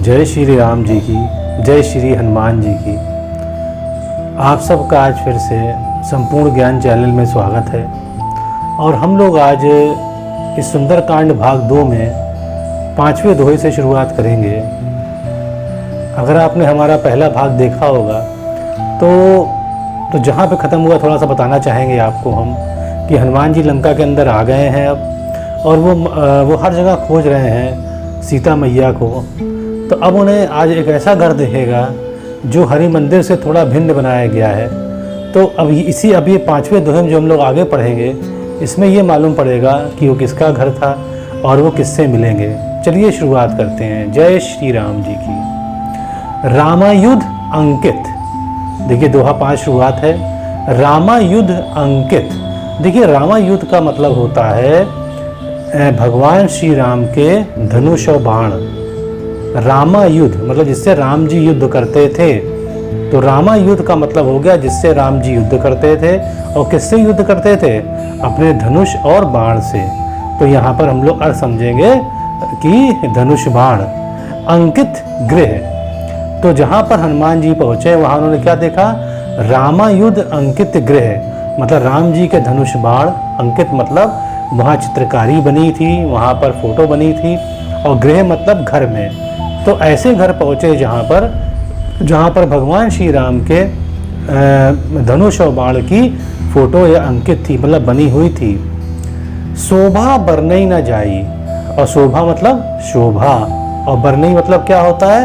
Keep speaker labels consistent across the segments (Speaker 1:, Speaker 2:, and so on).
Speaker 1: जय श्री राम जी की, जय श्री हनुमान जी की। आप सबका आज फिर से संपूर्ण ज्ञान चैनल में स्वागत है। और हम लोग आज इस सुंदरकांड भाग 2 में 5वें दोहे से शुरुआत करेंगे। अगर आपने हमारा पहला भाग देखा होगा तो जहाँ पे ख़त्म हुआ थोड़ा सा बताना चाहेंगे आपको हम कि हनुमान जी लंका के अंदर आ गए हैं अब, और वो हर जगह खोज रहे हैं सीता मैया को। तो अब उन्हें आज एक ऐसा घर दिखेगा जो हरि मंदिर से थोड़ा भिन्न बनाया गया है। तो अब ये 5वें दोहे में जो हम लोग आगे पढ़ेंगे, इसमें ये मालूम पड़ेगा कि वो किसका घर था और वो किससे मिलेंगे। चलिए शुरुआत करते हैं। जय श्री राम जी की। रामायुध अंकित। देखिए दोहा 5 शुरुआत है। रामायुध अंकित। देखिए रामायुध का मतलब होता है भगवान श्री राम के धनुष और बाण। रामायुध मतलब जिससे राम जी युद्ध करते थे। तो रामायुध का मतलब हो गया जिससे राम जी युद्ध करते थे। और किससे युद्ध करते थे? अपने धनुष और बाण से। तो यहाँ पर हम लोग अर्थ समझेंगे कि धनुष बाण। अंकित गृह। तो जहाँ पर हनुमान जी पहुँचे वहाँ उन्होंने क्या देखा? रामायुध अंकित गृह, मतलब राम जी के धनुष बाण। अंकित मतलब वहाँ चित्रकारी बनी थी, वहाँ पर फोटो बनी थी। और गृह मतलब घर में। तो ऐसे घर पहुँचे जहाँ पर भगवान श्री राम के धनुष और बाण की फोटो या अंकित थी, मतलब बनी हुई थी। शोभा बरनई न जाई। और शोभा मतलब शोभा, और बरनई मतलब क्या होता है?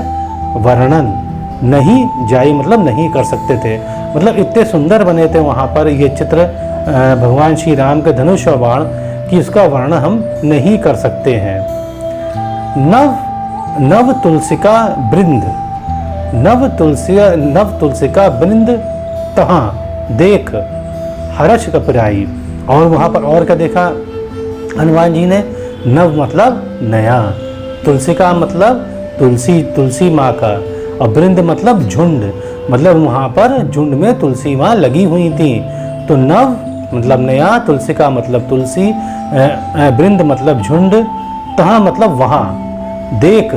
Speaker 1: वर्णन। नहीं जाई मतलब नहीं कर सकते थे, मतलब इतने सुंदर बने थे वहाँ पर ये चित्र भगवान श्री राम के धनुष और बाण कि इसका वर्णन हम नहीं कर सकते हैं। नव तुलसिका बृंद। नव तुलसिका बृंद तहाँ देख हर्ष कपराई। और वहाँ पर और क्या देखा हनुमान जी ने? नव मतलब नया, तुलसिका मतलब तुलसी माँ का, और बृंद मतलब झुंड, मतलब वहाँ पर झुंड में तुलसी माँ लगी हुई थी। तो नव मतलब नया, तुलसिका मतलब तुलसी, बृंद मतलब झुंड, तहाँ मतलब वहाँ। देख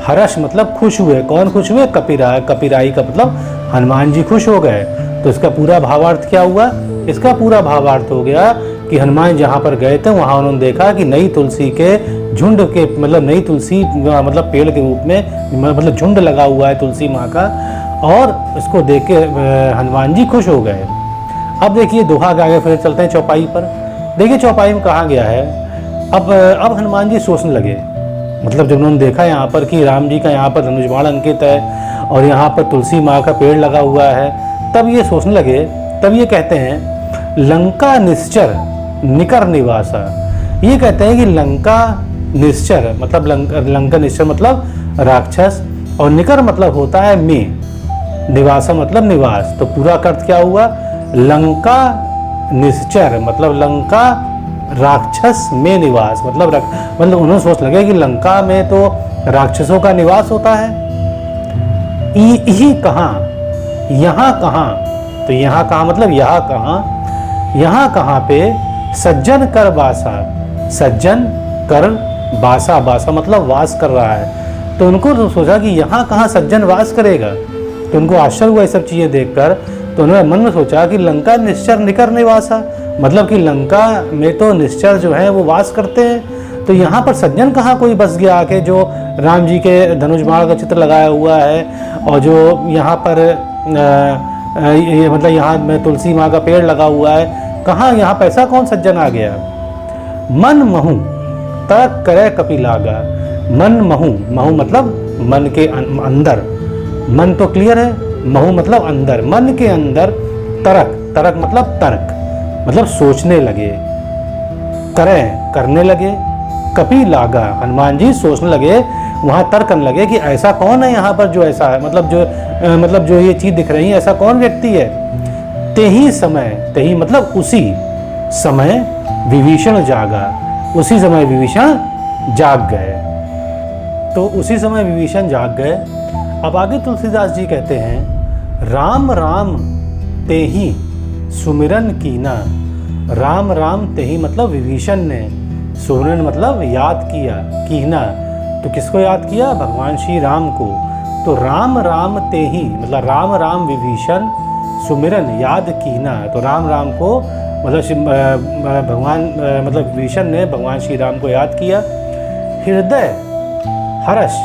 Speaker 1: हर्ष मतलब खुश हुए। कौन खुश हुए? कपिराई का मतलब हनुमान जी खुश हो गए। तो इसका पूरा भावार्थ क्या हुआ? इसका पूरा भावार्थ हो गया कि हनुमान जहाँ पर गए थे वहाँ उन्होंने देखा कि नई तुलसी के झुंड के, मतलब नई तुलसी मतलब पेड़ के रूप में, मतलब झुंड लगा हुआ है तुलसी माँ का। और इसको देख के हनुमान जी खुश हो गए। अब देखिए दोहा के आगे फिर चलते हैं चौपाई पर। देखिए चौपाई में कहा गया है, अब हनुमान जी सोचने लगे, मतलब जब उन्होंने देखा यहाँ पर कि राम जी का यहाँ पर धनुष बाण अंकित है और यहाँ पर तुलसी माँ का पेड़ लगा हुआ है, तब ये सोचने लगे। तब ये कहते हैं लंका निश्चर निकर निवासा। ये कहते हैं कि लंका निश्चर मतलब लंका निश्चर मतलब राक्षस, और निकर मतलब होता है में, निवासा मतलब निवास। तो पूरा अर्थ क्या हुआ? लंका निश्चर मतलब लंका राक्षस में निवास, मतलब उन्होंने सोच लगे कि लंका में तो राक्षसों का निवास होता है। कहाँ, यहाँ कहाँ? तो यहाँ कहाँ मतलब यहाँ कहाँ पे? सज्जन कर बासा। सज्जन कर बासा, बासा मतलब वास कर रहा है। तो उनको तो सोचा कि यहाँ कहाँ सज्जन वास करेगा। तो उनको आश्चर्य हुआ ये सब चीज़ें देखकर। तो उन्होंने मन में सोचा कि लंका निश्चर निकर निवासा, मतलब कि लंका में तो निश्चर जो है वो वास करते हैं। तो यहाँ पर सज्जन कहाँ कोई बस गया आके, जो राम जी के धनुष बाण का चित्र लगाया हुआ है, और जो यहाँ पर मतलब यहाँ में तुलसी माँ का पेड़ लगा हुआ है, कहाँ यहाँ पर ऐसा कौन सज्जन आ गया? मन महू तर्क करे कपि लागा। मन महू, महू मतलब मन के अंदर। मन तो क्लियर है, महू मतलब अंदर, मन के अंदर। तरक मतलब तर्क, मतलब सोचने लगे। करने लगे। कपि लागा हनुमान जी सोचने लगे, वहाँ तर्क करने लगे कि ऐसा कौन है यहाँ पर जो ऐसा है, मतलब जो ये चीज़ दिख रही है, ऐसा कौन व्यक्ति है? तेही मतलब उसी समय विभीषण जागा। उसी समय विभीषण जाग गए। तो उसी समय विभीषण जाग गए। अब आगे तुलसीदास जी कहते हैं राम राम तेही सुमिरन कीना। राम राम तेही मतलब विभीषण ने, सुमिरन मतलब याद किया, कीना। तो किसको याद किया? भगवान श्री राम को। तो राम राम ते ही मतलब राम राम विभीषण सुमिरन याद कीना। तो राम राम को मतलब भगवान मतलब विभीषण ने भगवान श्री राम को याद किया। हृदय हर्ष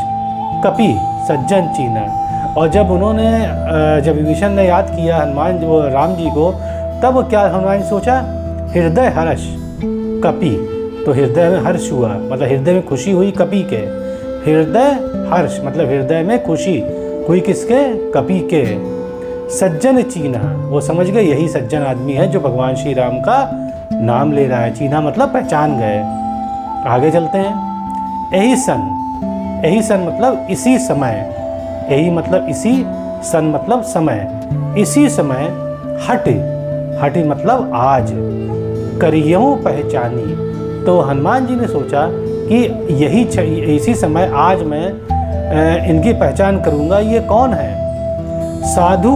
Speaker 1: कपि सज्जन चीना। और जब उन्होंने जब विभीषण ने याद किया हनुमान जो राम जी को, तब क्या हनुमान ने सोचा? हृदय हर्ष कपि, तो हृदय में हर्ष हुआ मतलब हृदय में खुशी हुई कपि के। हृदय हर्ष मतलब हृदय में खुशी हुई किसके? कपि के। सज्जन चीन्हा, वो समझ गए यही सज्जन आदमी है जो भगवान श्री राम का नाम ले रहा है। चीन्हा मतलब पहचान गए। आगे चलते हैं। यही सन मतलब इसी समय, यही मतलब इसी, सन मतलब समय, इसी समय हटि मतलब आज, करियों पहचानी। तो हनुमान जी ने सोचा कि यही इसी समय आज मैं इनकी पहचान करूंगा, ये कौन है? साधु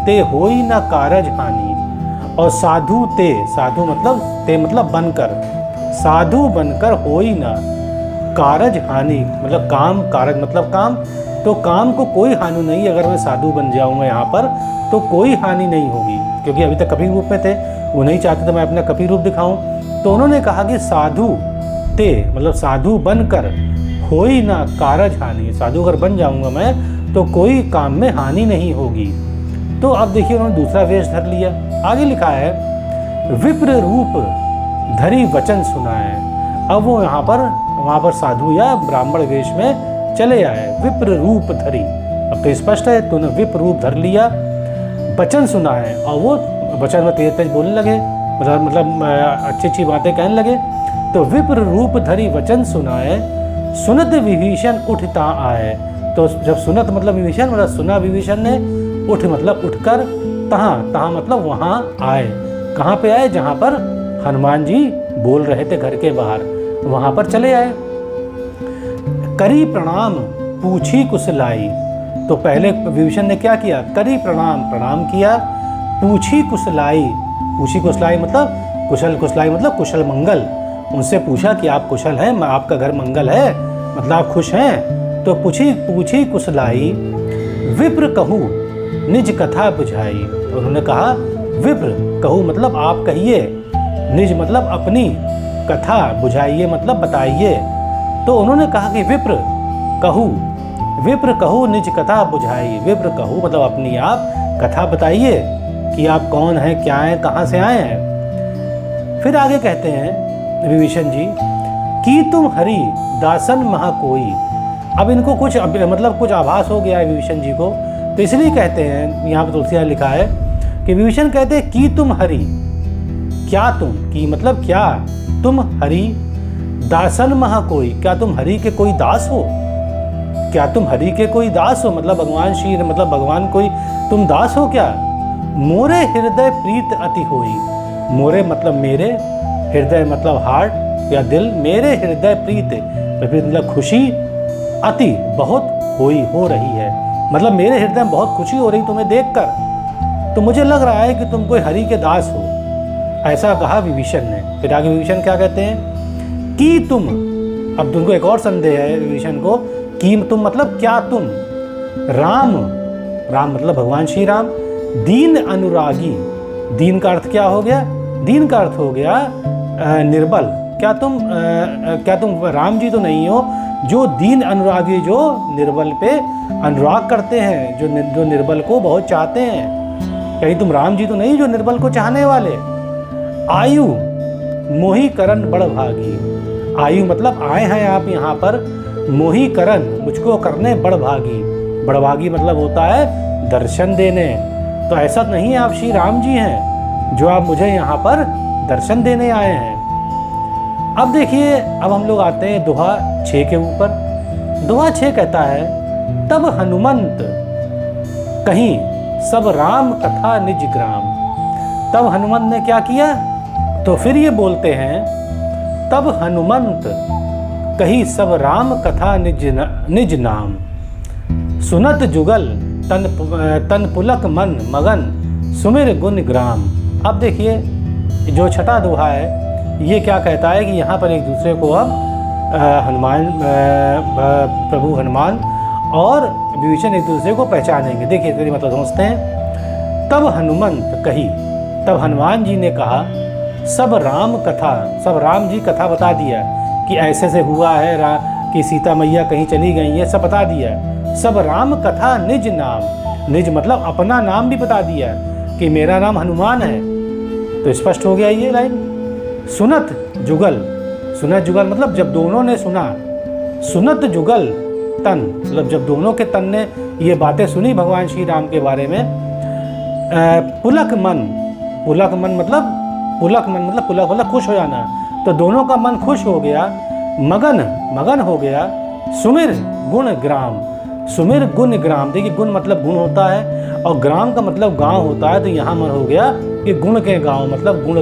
Speaker 1: ते होई न कारज हानि। और साधु ते, साधु मतलब ते मतलब बनकर, साधु बनकर होई न कारज हानि मतलब काम, कारज मतलब काम। तो काम को कोई हानि नहीं, अगर मैं साधु बन जाऊंगा यहाँ पर तो कोई हानि नहीं होगी, क्योंकि अभी तक कपि रूप में थे, वो नहीं चाहते तो मैं अपना कपि रूप दिखाऊं। तो उन्होंने कहा कि साधु ते मतलब साधु बनकर होई ना कारज हानि, साधु अगर बन जाऊंगा मैं तो कोई काम में हानि नहीं होगी। तो अब देखिए उन्होंने दूसरा वेश धर लिया। आगे लिखा है विप्र रूप धरी वचन सुनाए। अब वो वहाँ पर साधु या ब्राह्मण वेश में चले आए, विप्र रूप धरी। अब तो स्पष्ट है, तो उन्होंने विप्र रूप धर लिया, वचन सुनाए, और वो वचन में तेज तेज बोलने लगे, मतलब अच्छी अच्छी बातें कहने लगे। तो विप्र रूप धरी वचन सुनाए, सुनत विभीषण उठता आए। तो जब सुनत मतलब विभीषण मतलब सुना विभीषण ने, उठ मतलब उठकर, तहाँ मतलब वहाँ आए। कहाँ पे आए? जहाँ पर हनुमान जी बोल रहे थे घर के बाहर, वहाँ पर चले आए। करी प्रणाम पूछी कुशलाई। तो पहले विभीषण ने क्या किया? करी प्रणाम किया, पूछी कुशलाई, पूछी कुशलाई मतलब कुशलाई मतलब कुशल मंगल। उनसे पूछा कि आप कुशल हैं, आपका घर मंगल है, मतलब आप खुश हैं? तो पूछी कुशलाई, विप्र कहूँ निज कथा बुझाई। तो उन्होंने कहा विप्र कहूँ मतलब आप कहिए, निज मतलब अपनी, कथा बुझाइए मतलब बताइए। तो उन्होंने कहा कि विप्र कहूँ निज कथा बुझाई। विप्र कहूँ मतलब अपनी आप कथा बताइए कि आप कौन हैं, क्या हैं, कहाँ से आए हैं। फिर आगे कहते हैं विभीषण जी कि तुम हरि दासन महा कोई। अब इनको कुछ मतलब कुछ आभास हो गया है विभीषण जी को, तो इसलिए कहते हैं, यहाँ पर तुलसीदास लिखा है कि विभीषण कहते हैं कि तुम हरि, क्या तुम, की मतलब क्या, तुम हरि दासन महा कोई, क्या तुम हरि के कोई दास हो? क्या तुम हरि के कोई दास हो? मतलब भगवान श्री मतलब भगवान कोई तुम दास हो क्या? मोरे हृदय प्रीत अति होई। मोरे मतलब मेरे, हृदय मतलब हार्ट या दिल, मेरे हृदय प्रीत मतलब खुशी, अति बहुत होई हो रही है, मतलब मेरे हृदय में बहुत खुशी हो रही तुम्हें देखकर। तो मुझे लग रहा है कि तुम कोई हरि के दास हो, ऐसा कहा विभीषण ने। फिर आगे विभीषण क्या कहते हैं कि तुम, अब तुमको एक और संदेह है विभीषण को, कि तुम मतलब क्या तुम, राम मतलब भगवान श्री राम, दीन अनुरागी। दीन का अर्थ क्या हो गया? दीन का अर्थ हो गया निर्बल। क्या तुम राम जी तो नहीं हो जो दीन अनुरागी, जो निर्बल पे अनुराग करते हैं, जो निर्बल को बहुत चाहते हैं। कहीं तुम राम जी तो नहीं जो निर्बल को चाहने वाले। आयु मोही करण बड़ भागी। आयु मतलब आए हैं आप यहाँ पर, मोही करण मुझको करने बड़ भागी। बड़ भागी मतलब होता है दर्शन देने। तो ऐसा नहीं है आप श्री राम जी हैं जो आप मुझे यहाँ पर दर्शन देने आए हैं। अब देखिए, अब हम लोग आते हैं दोहा 6 के ऊपर। दोहा 6 कहता है तब हनुमंत कहीं सब राम कथा निज ग्राम। तब हनुमंत ने क्या किया? तो फिर ये बोलते हैं तब हनुमंत कही सब राम कथा निज नाम। सुनत जुगल तन पुलक मन मगन सुमिर गुण ग्राम। अब देखिए जो छठा दोहा है ये क्या कहता है कि यहाँ पर एक दूसरे को अब प्रभु हनुमान और विभीषण एक दूसरे को पहचानेंगे। देखिए इसका मतलब समझते हैं। तब हनुमंत कही, तब हनुमान जी ने कहा, सब राम जी कथा बता दिया कि ऐसे से हुआ है कि सीता मैया कहीं चली गई है, सब बता दिया। सब राम कथा निज नाम, निज मतलब अपना नाम भी बता दिया कि मेरा नाम हनुमान है। तो स्पष्ट हो गया ये लाइन। सुनत जुगल, सुनत जुगल मतलब जब दोनों ने सुना, सुनत जुगल तन मतलब जब दोनों के तन ने ये बातें सुनी भगवान श्री राम के बारे में। पुलक मन, पुलक मन मतलब पुलक खुश हो जाना। तो दोनों का मन खुश हो गया, मगन हो गया। सुमिर गुण ग्राम, सुमिर गुण ग्राम, देखिए गुण मतलब गुण होता है और ग्राम का मतलब गांव होता है। तो यहाँ मन हो गया कि गुण के गांव मतलब गुण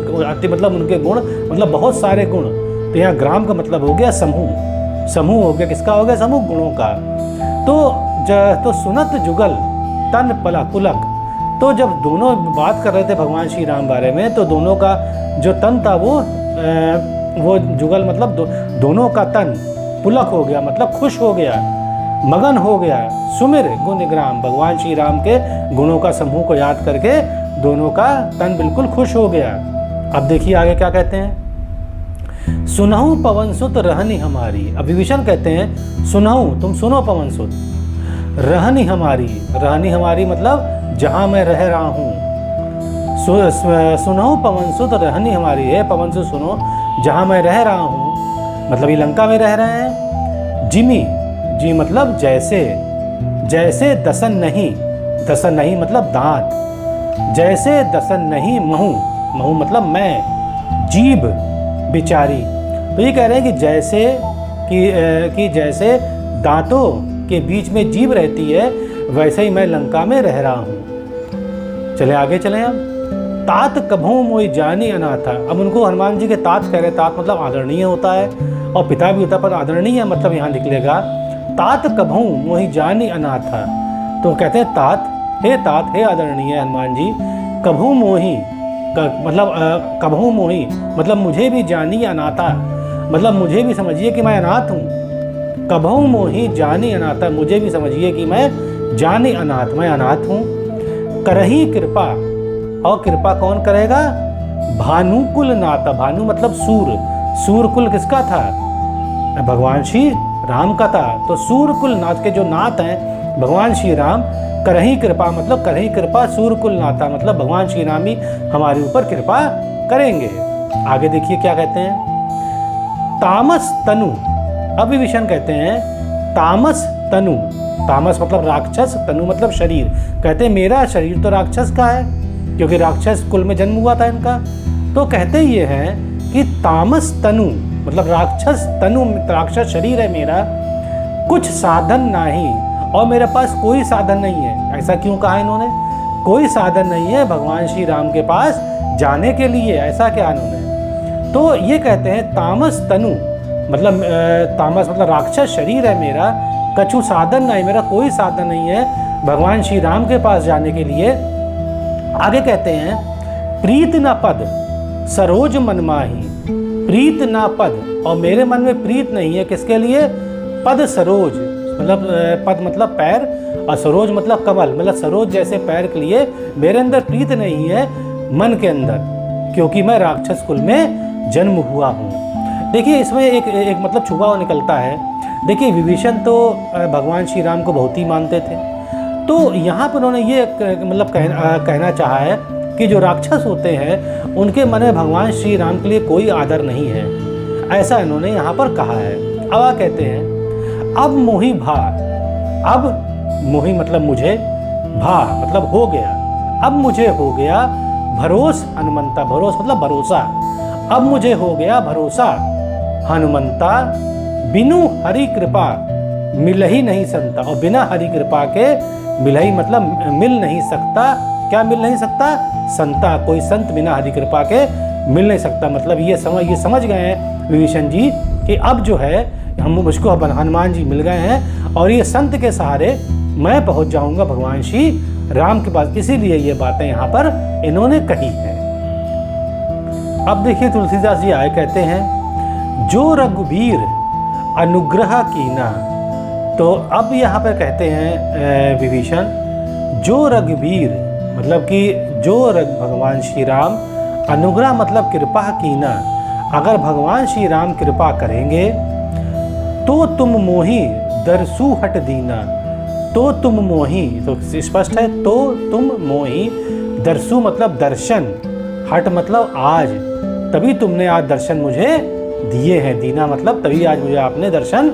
Speaker 1: मतलब उनके गुण मतलब बहुत सारे गुण। तो यहाँ ग्राम का मतलब हो गया समूह, समूह हो गया, किसका हो गया? समूह गुणों का। तो सुनत जुगल तन पुलक, तो जब दोनों बात कर रहे थे भगवान श्री राम बारे में, तो दोनों का जो तन था वो जुगल मतलब दोनों का तन पुलक हो गया मतलब खुश हो गया, मगन हो गया। सुमिर गुण ग्राम, भगवान श्री राम के गुणों का समूह को याद करके दोनों का तन बिल्कुल खुश हो गया। अब देखिए आगे क्या कहते हैं। सुनहु पवन सुत रहनी हमारी, अब विभीषण कहते हैं सुनहु तुम सुनो पवन सुत, रहनी हमारी मतलब जहाँ मैं रह रहा हूँ। सुनहु पवन सुत रहनी हमारी है, पवन सुत सुनो जहाँ मैं रह रहा हूँ, मतलब ये लंका में रह रहे हैं। जिमी, जी मतलब जैसे, जैसे दसन नहीं मतलब दांत, जैसे दसन नहीं महू मतलब मैं, जीभ बिचारी। तो ये कह रहे हैं कि जैसे कि जैसे दांतों के बीच में जीभ रहती है, वैसे ही मैं लंका में रह रहा हूँ। चले आगे चले हम। तात कभू मोई जानी अनाथा, अब उनको हनुमान जी के तात कह रहे। तात मतलब आदरणीय होता है और पिता भी होता है, पर आदरणीय मतलब यहाँ निकलेगा। तात कभू मोहि जानी अनाथा, तो कहते हैं तात हे आदरणीय हनुमान जी, कभू मोहि कभू मोहि मतलब मुझे भी जानी अनाथा, मतलब मुझे भी समझिए कि मैं अनाथ हूँ। कभू मोहि जानी अनाथा, मुझे भी समझिए कि मैं जानी अनाथ, मैं अनाथ हूँ। करही कृपा, और कृपा कौन करेगा? भानुकुल नाथा, भानु मतलब सूरकुल किसका था? भगवान श्री राम का था। तो सूरकुल नाथ के जो नाथ हैं भगवान श्री राम, करही कृपा मतलब करही कृपा सूरकुल नाथा मतलब भगवान श्री राम ही हमारे ऊपर कृपा करेंगे। आगे देखिए क्या कहते हैं। तामस तनु, अब विभीषण कहते हैं तामस तनु, तामस मतलब राक्षस, तनु मतलब शरीर। कहते हैं मेरा शरीर तो राक्षस का है, क्योंकि राक्षस कुल में जन्म हुआ था इनका। तो कहते ये हैं कि तामस तनु मतलब राक्षस तनु, राक्षस शरीर है मेरा, कुछ साधन नहीं, और मेरे पास कोई साधन नहीं है। ऐसा क्यों कहा इन्होंने? कोई साधन नहीं है भगवान श्री राम के पास जाने के लिए, ऐसा क्या इन्होंने? तो ये कहते हैं तामस तनु मतलब तामस मतलब राक्षस शरीर है मेरा, कछु साधन नहीं, मेरा कोई साधन नहीं है भगवान श्री राम के पास जाने के लिए। आगे कहते हैं प्रीत न पद सरोज मन माही, प्रीत न पद, और मेरे मन में प्रीत नहीं है किसके लिए? पद सरोज मतलब पद मतलब पैर, और सरोज मतलब कमल, मतलब सरोज जैसे पैर के लिए मेरे अंदर प्रीत नहीं है मन के अंदर, क्योंकि मैं राक्षस कुल में जन्म हुआ हूँ। देखिए इसमें एक मतलब छुपा हुआ निकलता है। देखिए विभीषण तो भगवान श्री राम को बहुत ही मानते थे, तो यहाँ पर उन्होंने ये मतलब कहना चाहा है कि जो राक्षस होते हैं उनके मन में भगवान श्री राम के लिए कोई आदर नहीं है, ऐसा इन्होंने यहाँ पर कहा है। अब कहते हैं अब मोहि भा, अब मोहि मतलब मुझे, भा मतलब हो गया, अब मुझे हो गया भरोस हनुमंता, भरोस मतलब भरोसा, अब मुझे हो गया भरोसा हनुमंता, बिनु हरि कृपा मिल ही नहीं सकता, और बिना हरि कृपा के मिल ही मतलब मिल नहीं सकता। क्या मिल नहीं सकता? संता, कोई संत बिना हरि कृपा के मिल नहीं सकता। मतलब ये समझ गए हैं विभीषण जी कि अब जो है हम मुझको हनुमान जी मिल गए हैं और ये संत के सहारे मैं पहुंच जाऊंगा भगवान श्री राम के पास, इसीलिए ये बातें यहाँ पर इन्होंने कही है। अब देखिए तुलसीदास जी आए कहते हैं जो रघुवीर, अनुग्रह कीना। तो अब यहाँ पर कहते हैं विभीषण, जो रघुवीर मतलब कि जो भगवान श्री राम, अनुग्रह मतलब कृपा कीना, अगर भगवान श्री राम कृपा करेंगे तो तुम मोही दरसू हट दीना। तो तुम मोही, तो स्पष्ट है, तो तुम मोही, दरसू मतलब दर्शन, हट मतलब आज, तभी तुमने आज दर्शन मुझे दिए हैं। दीना मतलब तभी आज मुझे आपने दर्शन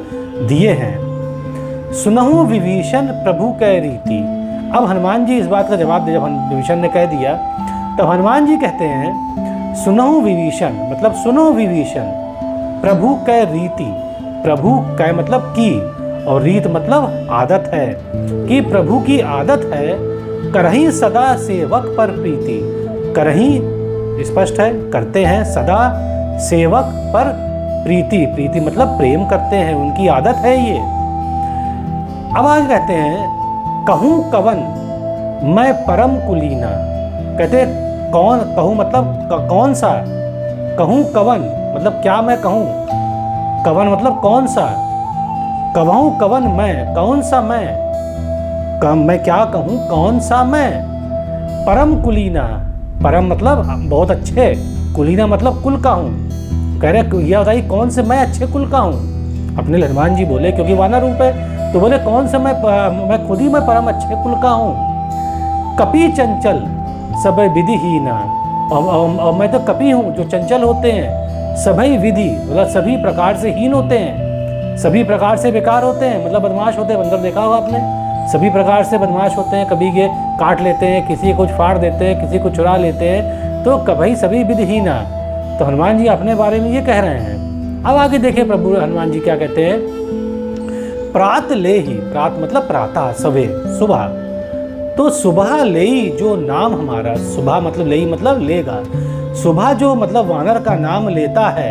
Speaker 1: दिए हैं। सुनहु विभीषण प्रभु कै रीति। अब हनुमान जी इस बात का जवाब दे, जब विभीषण ने कह दिया तब हनुमान जी कहते हैं सुनहु विभीषण मतलब सुनो विभीषण, प्रभु कै रीति। प्रभु कै मतलब की, और रीत मतलब आदत है, कि प्रभु की आदत है करही सदा सेवक पर प्रीति। करही स्पष्ट है, करते हैं, सदा सेवक पर प्रीति, प्रीति मतलब प्रेम करते हैं, उनकी आदत है ये। अब आगे कहते हैं कहूँ कवन मैं परम कुलीना। कहते कौन, कहूँ मतलब कौन सा, कहूँ कवन मतलब क्या मैं कहूँ, कवन मतलब कौन सा, कहूँ कवन मैं, कौन सा मैं क्या कहूँ, कौन सा मैं। परम कुलीना, परम मतलब बहुत अच्छे, कुलीना मतलब कुल का हूँ। कह रहे यह बताइए कौन से मैं अच्छे कुल का हूँ। अपने हनुमान जी बोले, क्योंकि वानर रूप है, तो बोले कौन से मैं खुद ही मैं परम अच्छे कुल का हूँ। कपि चंचल सब विधिहीना, और मैं तो कपि हूँ जो चंचल होते हैं, सभी विधि मतलब सभी प्रकार से हीन होते हैं, सभी प्रकार से बेकार होते हैं, मतलब बदमाश होते हैं। बंदर देखा होगा आपने, सभी प्रकार से बदमाश होते हैं, कभी ये काट लेते हैं, किसी को फाड़ देते हैं, किसी को चुरा लेते हैं, तो कभी सभी विधिहीना। तो हनुमान जी अपने बारे में ये कह रहे हैं। अब आगे देखिए प्रभु हनुमान जी क्या कहते हैं, प्रात ले ही, प्रात मतलब प्रातः, सवेर, सुबह, तो सुबह ले ही जो नाम हमारा, सुबह मतलब ले ही मतलब लेगा, सुबह जो मतलब वानर का नाम लेता है,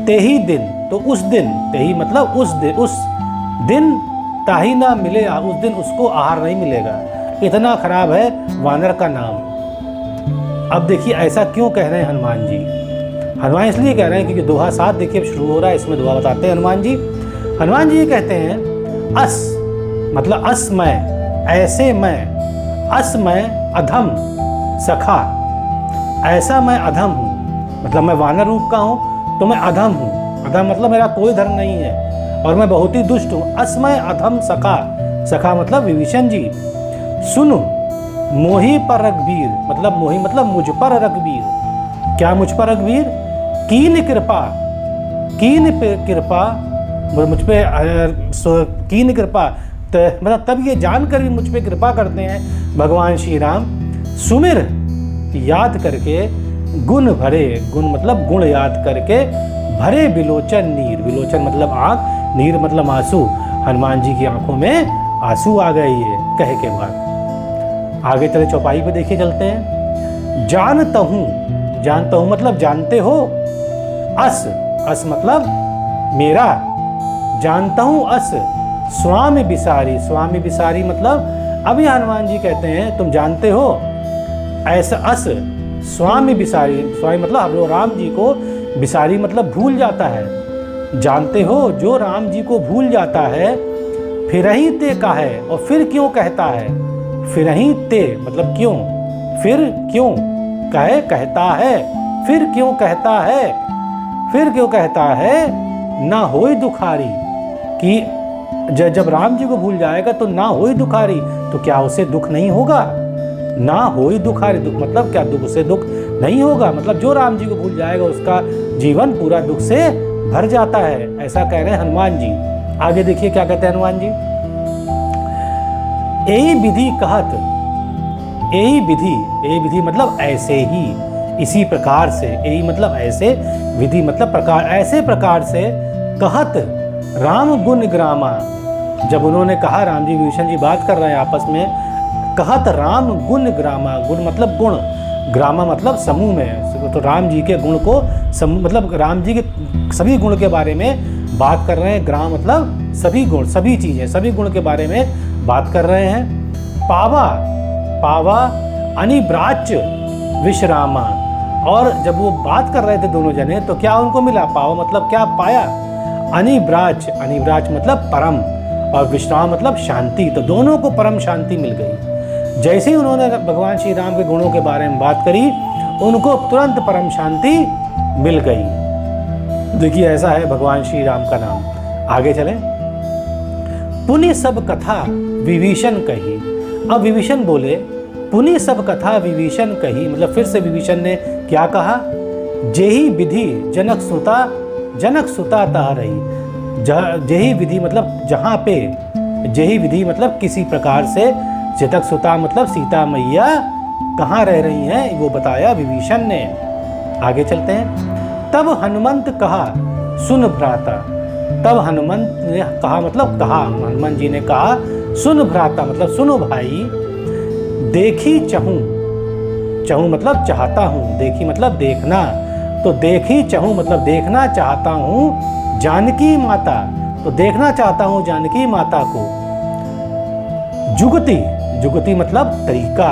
Speaker 1: ते ही दिन, तो उस दिन, ते ही मतलब उस दिन ताही ना मिले, उस दिन उसको आहार नहीं मिलेगा, इतना खराब है वानर का नाम। अब देखिए ऐसा क्यों कह रहे हैं हनुमान जी। हनुमान इसलिए कह रहे हैं क्योंकि दोहा 7 देखिए शुरू हो रहा है, इसमें दोहा बताते हैं हनुमान जी। हनुमान जी ये कहते हैं अस मतलब असमय, ऐसे मैं, असमय अधम सखा, ऐसा मैं अधम हूँ, मतलब मैं वानर रूप का हूँ तो मैं अधम हूँ। अधम मतलब मेरा कोई धर्म नहीं है और मैं बहुत ही दुष्ट हूँ। असमय अधम सखा, सखा मतलब विभीषण जी। सुनो मोही पर रघुवीर, मतलब मोही मतलब मुझ पर रघुवीर, क्या मुझ पर रघुवीर, कीन कृपा, कीन कृपा मुझ पे, कीन कृपा, तो मतलब तब ये जानकर भी मुझ पे कृपा करते हैं भगवान श्री राम। सुमिर याद करके गुण भरे, गुण मतलब गुण याद करके, भरे बिलोचन नीर, बिलोचन मतलब आँख, नीर मतलब आंसू, हनुमान जी की आंखों में आंसू आ गए ये कहे के बाद। आगे चले चौपाई पे देखिए चलते हैं। जानता हूँ, जानता हूँ मतलब जानते हो, अस, अस मतलब मेरा, जानता हूँ अस स्वामी बिसारी, स्वामी बिसारी मतलब अभी हनुमान जी कहते हैं तुम जानते हो ऐसा, अस स्वामी बिसारी, स्वामी मतलब हम लोग राम जी को, बिसारी मतलब भूल जाता है, जानते हो जो राम जी को भूल जाता है, फिर ही ते का है, और फिर क्यों कहता है, फिर ही ते मतलब क्यों, फिर क्यों कहे कहता है, फिर क्यों कहता है, फिर क्यों कहता है, ना होई दुखारी, कि जब राम जी को भूल जाएगा तो ना होई दुखारी, तो क्या उसे दुख नहीं होगा, ना होई दुखारी, दुख मतलब क्या, दुख से दुख नहीं होगा, मतलब जो राम जी को भूल जाएगा उसका जीवन पूरा दुख से भर जाता है, ऐसा कह रहे हैं हनुमान जी। आगे देखिए क्या कहते हैं हनुमान जी, यही विधि कहत, यही विधि, यही विधि मतलब ऐसे ही, इसी प्रकार से, यही मतलब ऐसे, विधि मतलब प्रकार, ऐसे प्रकार से, कहत राम गुण ग्रामा, जब उन्होंने कहा, राम जी विभीषण जी बात कर रहे हैं आपस में, कहत राम गुण ग्रामा, गुण मतलब गुण, ग्रामा मतलब समूह में, तो राम जी के गुण को समूह मतलब राम जी के सभी गुण के बारे में बात कर रहे हैं, ग्राम मतलब सभी गुण, सभी चीज़ें, सभी गुण के बारे में बात कर रहे हैं। पावा, पावा अनिब्राच विश्रामा, और जब वो बात कर रहे थे दोनों जने तो क्या उनको मिला, पावा मतलब क्या पाया, अनिब्राच, अनिब्राच मतलब परम, और विश्राम मतलब शांति। तो दोनों को परम शांति मिल गई। जैसे ही उन्होंने भगवान श्री राम के गुणों के बारे में बात करी, उनको तुरंत परम शांति मिल गई। देखिए ऐसा है भगवान श्री राम का नाम। आगे चलें। पुनि सब कथा विभीषण कही। अब विभीषण बोले पुनि सब कथा विभीषण कही, मतलब फिर से विभीषण ने क्या कहा? जेही विधि जनक सुता ता रही। जेही विधि मतलब जहाँ पे, जेही विधि मतलब किसी प्रकार से, जनक सुता मतलब सीता मैया कहाँ रह रही हैं वो बताया विभीषण ने। आगे चलते हैं। तब हनुमंत कहा सुन भ्राता। तब हनुमंत ने कहा मतलब कहा, हनुमान जी ने कहा सुन भ्राता मतलब सुनो भाई। देखी चहूँ, चहूँ मतलब चाहता हूँ, देखी मतलब देखना, तो देखी चहूँ मतलब देखना चाहता हूँ जानकी माता, तो देखना चाहता हूँ जानकी माता को। जुगति, जुगति मतलब तरीका,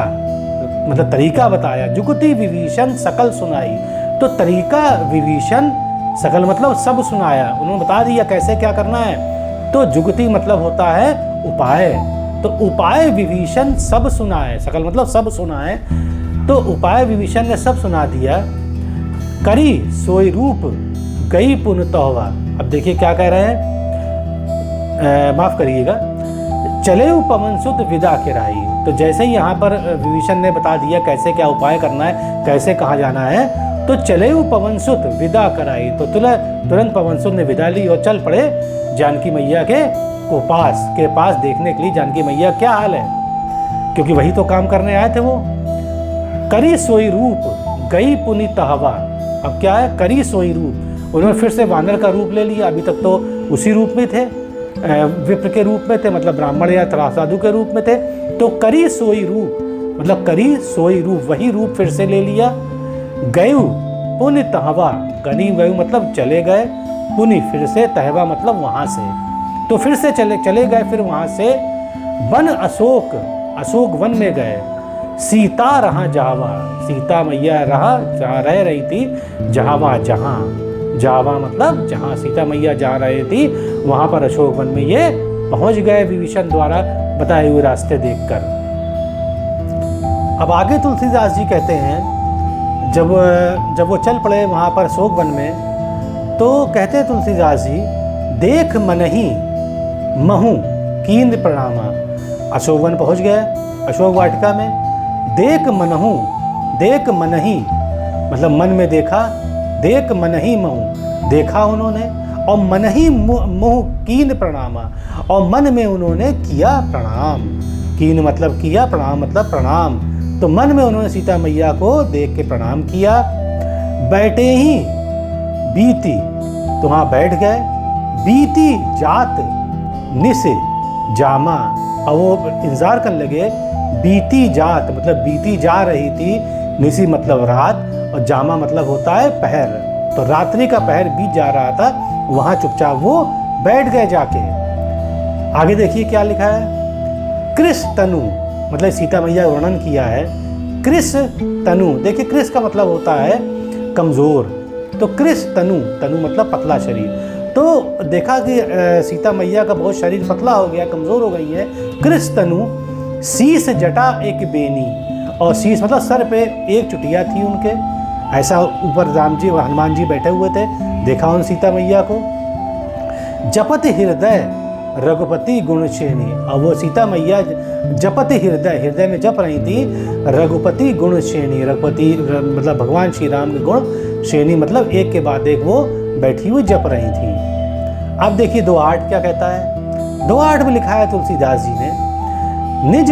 Speaker 1: मतलब तरीका बताया। जुगति विभीषण सकल सुनाई, तो तरीका विभीषण सकल मतलब सब सुनाया, उन्होंने बता दिया कैसे क्या करना है। तो जुगति मतलब होता है उपाय, तो उपाय विभीषण सब सुनाए, सकल मतलब सब सुनाए, तो उपाय विभीषण ने सब सुना दिया। करी सोई रूप गई पुन तोहवा। अब देखिए क्या कह रहे हैं, माफ करिएगा, चले पवन सुत विदा के राही। तो जैसे ही यहाँ पर विभीषण ने बता दिया कैसे क्या उपाय करना है, कैसे कहाँ जाना है, तो चले पवन सुत विदा कराई, तो तुरंत पवन सुत ने विदा ली और चल पड़े जानकी मैया के पास देखने के लिए जानकी मैया क्या हाल है, क्योंकि वही तो काम करने आए थे वो। करी सोई रूप गई पुनि तहवा। अब क्या है? करी सोई रूप, उन्होंने फिर से वानर का रूप ले लिया। अभी तक तो उसी रूप में थे, विप्र के रूप में थे, मतलब ब्राह्मण या साधु के रूप में थे। तो करी सोई रूप मतलब करी सोई रूप, वही रूप फिर से ले लिया। गयु पुनि तहवा, गनी गयु मतलब चले गए, पुनि फिर से, तहवा मतलब वहां से, तो फिर से चले गए। फिर वहां से वन अशोक वन में गए। सीता रहा जावा, सीता मैया जहाँ रह रही थी, जावा जावा मतलब जहाँ सीता मैया जा रही थी वहां पर अशोक वन में ये पहुंच गए विभीषण द्वारा बताए हुए रास्ते देखकर। अब आगे तुलसीदास जी कहते हैं, जब वो चल पड़े वहां पर अशोक वन में, तो कहते हैं तुलसीदास जी, देख मनहि महु कीन प्रणामा। अशोक वन पहुंच गए, अशोक वाटिका में। देख मनहि मतलब मन में देखा, देख मनहि महु देखा उन्होंने, और मनहि मुह कीन प्रणामा, और मन में उन्होंने किया प्रणाम। कीन मतलब किया, प्रणाम मतलब प्रणाम, तो मन में उन्होंने सीता मैया को देख के प्रणाम किया। बैठे ही बीती, तो वहाँ बैठ गए। बीती जात निस जामा, और वो इंतजार करने लगे। बीती जात मतलब बीती जा रही थी, निसी मतलब रात, और जामा मतलब होता है पहर, तो रात्रि का पहर बीत जा रहा था, वहाँ चुपचाप वो बैठ गए जाके। आगे देखिए क्या लिखा है। कृष तनु मतलब सीता मैया वर्णन किया है। कृष तनु, देखिए कृष का मतलब होता है कमजोर, तो कृष तनु, तनु मतलब पतला शरीर। तो देखा कि सीता मैया का बहुत शरीर पतला हो गया, कमजोर हो गई है। कृष तनु शीस जटा एक बेनी, और शीस मतलब सर पे एक चुटिया थी उनके, ऐसा ऊपर राम जी और हनुमान जी बैठे हुए थे। देखा उन सीता मैया को। जपत हृदय रघुपति गुणश्रेणी, और वो सीता मैया जपत हृदय में जप रही थी रघुपति गुणश्रेणी। रघुपति मतलब भगवान श्री राम के गुण, श्रेणी मतलब एक के बाद एक वो बैठी हुई जप रही थी। अब देखिए 2:8 क्या कहता है। 2:8 में लिखा है तुलसीदास जी ने, निज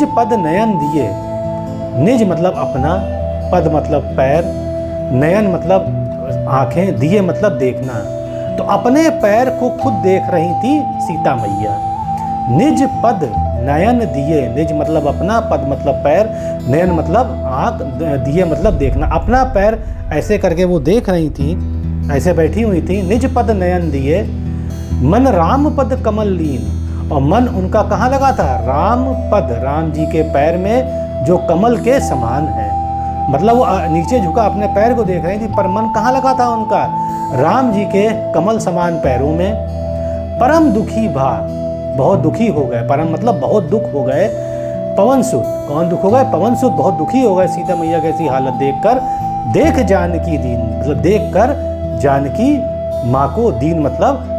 Speaker 1: पद नयन दिए। निज मतलब अपना, पद मतलब पैर, नयन मतलब आंखें, दिए मतलब देखना, तो अपने पैर को खुद देख रही थी सीता मैया। निज पद नयन दिए, निज मतलब अपना, पद मतलब पैर, नयन मतलब आंख, दिए मतलब देखना। अपना पैर ऐसे करके वो देख रही थी, ऐसे बैठी हुई थी। निज पद नयन दिए, मन राम पद कमल लीन, और मन उनका कहाँ लगा था? राम पद, राम जी के पैर में जो कमल के समान है, मतलब वो नीचे झुका अपने पैर को देख रही थी, पर मन कहाँ लगा था उनका? राम जी के कमल समान पैरों में, परम दुखी भा, बहुत दुखी हो गए, परम मतलब बहुत दुख हो गए, पवन सुत, कौन दुख हो गए? पवन सुत बहुत दुखी हो गए सीता मैया की ऐसी हालत देखकर, देख जानकी दीन, मतलब देख कर जानकी माँ को, दीन मतलब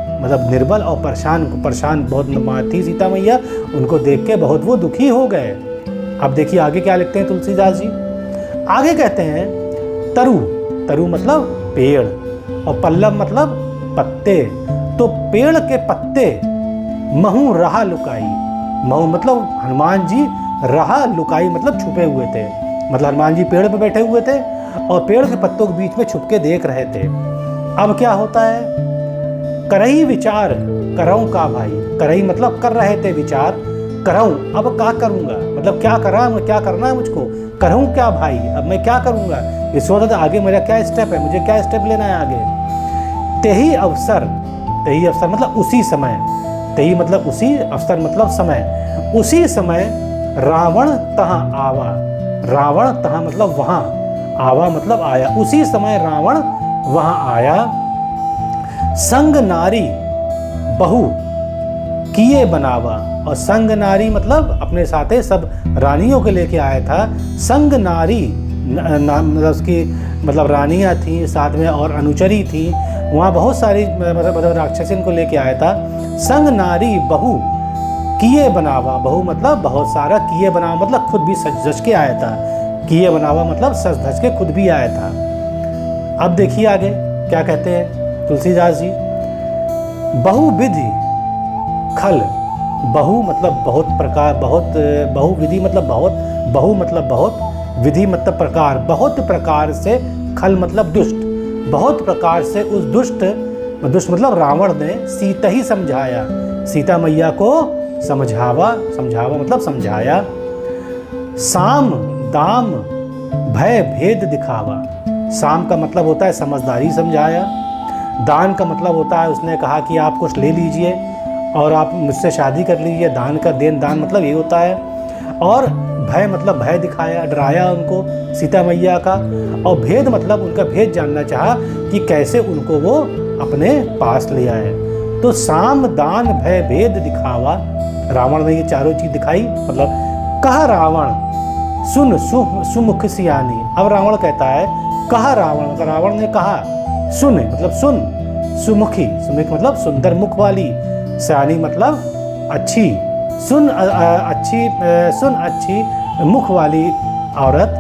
Speaker 1: निर्बल और परेशान बहुत थी सीता मैया, उनको देख के बहुत वो दुखी हो गए। अब देखिए आगे क्या लिखते हैं तुलसीदास जी, आगे कहते हैं तरु, तरु मतलब पेड़, और पल्लव मतलब पत्ते, तो पेड़ के पत्ते महू रहा लुकाई, महू मतलब हनुमान जी, रहा लुकाई मतलब छुपे हुए थे, मतलब हनुमान जी पेड़ पे बैठे हुए थे और पेड़ के पत्तों के बीच में छुप के देख रहे थे। अब क्या होता है, करही विचार करऊं का भाई, करही मतलब कर रहे थे विचार, करऊं अब क्या करूंगा, मतलब क्या करना है मुझको, करूं क्या भाई, अब मैं क्या करूंगा, इस वक्त आगे मेरा क्या स्टेप है, मुझे क्या स्टेप लेना है आगे। तेही अवसर मतलब उसी समय, तेही मतलब उसी, अवसर मतलब समय, उसी समय रावण तहाँ आवा, रावण तहाँ मतलब वहां, आवा मतलब आया, उसी समय रावण वहां आया, संग नारी बहु किए बनावा, और संग नारी मतलब अपने साथे सब रानियों के लेके आया था, संग नारी मतलब उसकी मतलब रानियां थी साथ में और अनुचरी थी, वहाँ बहुत सारी मतलब राक्षसिन को लेके आया था, संग नारी बहु किए बनावा, बहु मतलब बहुत सारा, किए बनावा मतलब खुद भी सज धज के आया था, किए बनावा मतलब सज धज के खुद भी आया था। अब देखिए आगे क्या कहते हैं तुलसीदास जी, बहुविधि खल, बहु मतलब बहुत प्रकार, बहुत बहुविधि मतलब बहुत, बहु मतलब बहुत, विधि मतलब प्रकार, बहुत प्रकार से, खल मतलब दुष्ट, बहुत प्रकार से उस दुष्ट मतलब रावण ने सीता ही समझाया, सीता मैया को समझावा मतलब समझाया, साम दाम भय भेद दिखावा, साम का मतलब होता है समझदारी समझाया, दान का मतलब होता है उसने कहा कि आप कुछ ले लीजिए और आप मुझसे शादी कर लीजिए, दान का दान मतलब ये होता है, और भय मतलब भय दिखाया, डराया उनको सीता मैया का, और भेद मतलब उनका भेद जानना चाहा कि कैसे उनको वो अपने पास ले आए। तो साम दान भय भेद दिखावा, रावण ने ये चारों चीज दिखाई, मतलब कहा रावण सुन सुमुख सियानी, अब रावण कहता है कहा रावण, रावण ने कहा सुन मतलब सुन, सुमुखी, सुमुख मतलब सुंदर मुख वाली, सियानी मतलब अच्छी, सुन अच्छी मुख वाली औरत,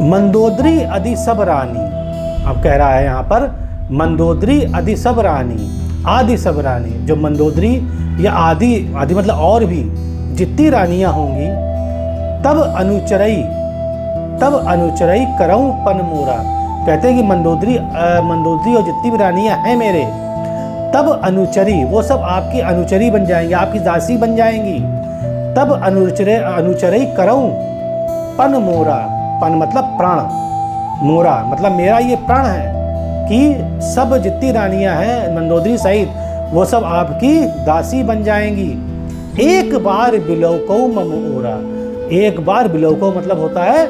Speaker 1: मंदोदरी आदि सब रानी, अब कह रहा है यहाँ पर मंदोदरी आदि सब रानी, आदि सब रानी, जो मंदोदरी या आदि मतलब और भी जितनी रानियां होंगी, तब अनुचरई करऊं पन मोरा, कहते हैं कि मंदोदरी और जितनी भी रानियां हैं मेरे, तब अनुचरी, वो सब आपकी अनुचरी बन जाएंगी, आपकी दासी बन जाएंगी, तब अनुचरई करऊं पन मोरा, पन मतलब प्राण, मोरा मतलब मेरा ये प्राण है कि सब जितनी रानियां हैं मंदोदरी सहित वो सब आपकी दासी बन जाएंगी। एक बार बिलौको मम ओरा, एक बार बिलौको मतलब होता है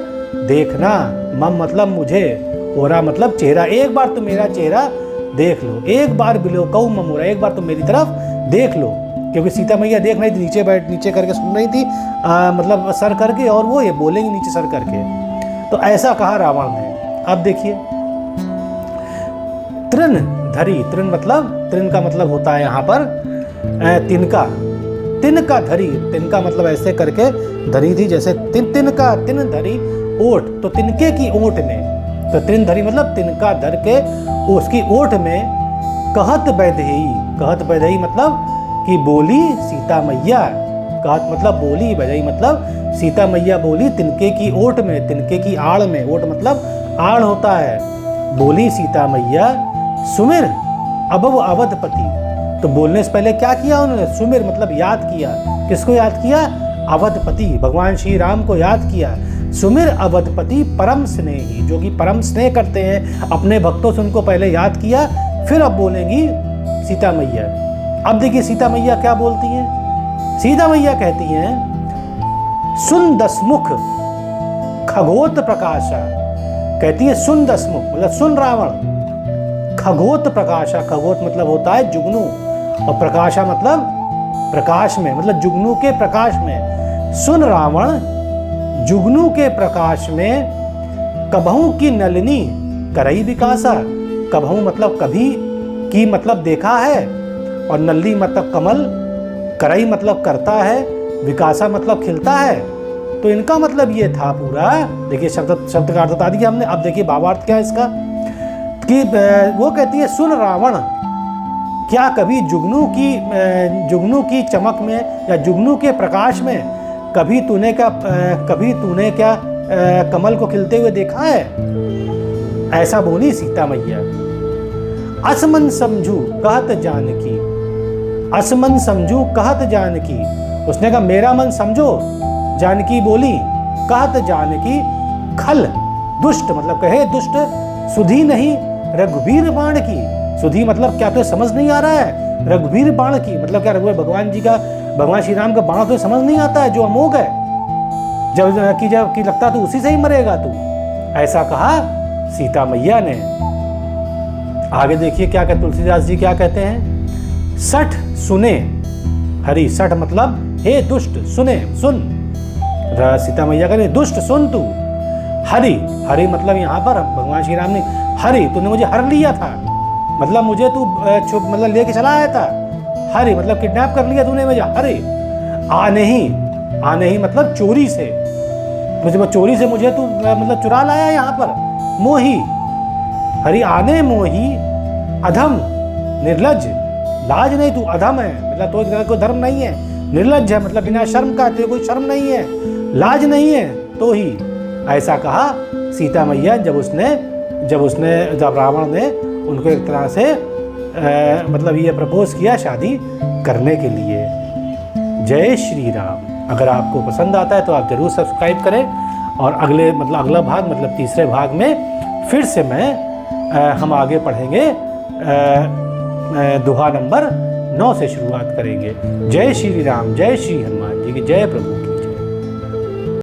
Speaker 1: देखना, मम मतलब मुझे, ओरा मतलब चेहरा, एक बार तो मेरा चेहरा देख लो, एक बार बिलौको मम ओरा, एक बार तो मेरी तरफ देख लो, क्योंकि सीता मैया देख रही थी, नीचे करके सुन रही थी, मतलब सर करके, और वो ये बोलेंगे नीचे सर करके, तो ऐसा कहा रावण ने। अब देखिए तृण धरी, तृण का मतलब होता है यहाँ पर तिनका, तिनका धरी, तिनका मतलब ऐसे करके धरी थी, जैसे तिनका, तिन धरी ओठ, तो तिनके की ओठ में, तो तृण धरी मतलब तिनका धर के उसकी ओठ में, कहत बैदेही मतलब कि बोली सीता मैया, कहत मतलब बोली, बैदेही मतलब सीता मैया बोली तिनके की ओठ में, तिनके की आड़ में, ओठ मतलब आड़ होता है, बोली सीता मैया सुमिर अबव अवधपति, तो बोलने से पहले क्या किया उन्होंने, सुमिर मतलब याद किया, किसको याद किया, अवधपति, भगवान श्री राम को याद किया, सुमिर अवधपति परम स्नेही, जो कि परम स्नेह करते हैं अपने भक्तों से, उनको पहले याद किया, फिर अब बोलेंगी सीता मैया। अब देखिए सीता मैया क्या बोलती हैं, सीता मैया कहती हैं सुन दसमुख खगोत प्रकाशा, कहती है सुन दसमुख, मतलब सुन रावण। खगोत प्रकाशा, खगोत मतलब होता है जुगनू, और प्रकाशा मतलब प्रकाश में, मतलब जुगनू के प्रकाश में। सुन रावण जुगनू के प्रकाश में, कबहू की नलिनी करई विकासा। कबहू मतलब कभी, की मतलब देखा है, और नल्ली मतलब कमल, करई मतलब करता है, विकासा मतलब खिलता है। तो इनका मतलब ये था पूरा, देखिए शब्द का अर्थ बता दिया हमने। अब देखिए भावार्थ क्या है इसका, कि वो कहती है सुन रावण, क्या कभी जुगनू की चमक में या जुगनू के प्रकाश में कभी तूने क्या कमल को खिलते हुए देखा है? ऐसा बोली सीता मैया। असमन समझू कहत जानकी, असमन समझू कहत जानकी। उसने कहा मेरा मन समझो, जानकी बोली। कहत जानकी खल दुष्ट, मतलब कहे दुष्ट, सुधी नहीं रघुवीर बाण की। सुधी मतलब क्या तुझे समझ नहीं आ रहा है? रघुवीर बाण की मतलब क्या? रघुवीर भगवान श्री राम का बाण तुझे समझ नहीं आता है, जो अमोघ है, जब लगता तो उसी से ही मरेगा तू। ऐसा कहा सीता मैया ने। आगे देखिए क्या कहते तुलसीदास जी क्या कहते हैं। सठ सुने हरि, सठ मतलब हे दुष्ट, सुने सुन। सीता मैया कहते दुष्ट सुन तू। हरि, हरि मतलब यहाँ पर भगवान श्री राम ने, हरि तूने मुझे हर लिया था, मतलब मुझे तू मतलब लेके चला आया था। हरि मतलब किडनैप कर लिया तूने मुझे। हरि आने ही मतलब चोरी से, मुझे चोरी से मुझे तू मतलब चुरा लाया यहाँ पर। मोही, हरि आने मोही, अधम निर्लज, लाज नहीं तू अधम है, मतलब तो कोई धर्म नहीं है। निर्लज है मतलब बिना शर्म का, तेरे कोई शर्म नहीं है, लाज नहीं है तो ही। ऐसा कहा सीता मैया जब रावण ने उनको एक तरह से मतलब ये प्रपोज किया शादी करने के लिए। जय श्री राम। अगर आपको पसंद आता है तो आप जरूर सब्सक्राइब करें, और अगला भाग मतलब तीसरे भाग में फिर से हम आगे पढ़ेंगे, दोहा नंबर 9 से शुरुआत करेंगे। जय श्री राम, जय श्री हनुमान जी की जय, प्रभु की।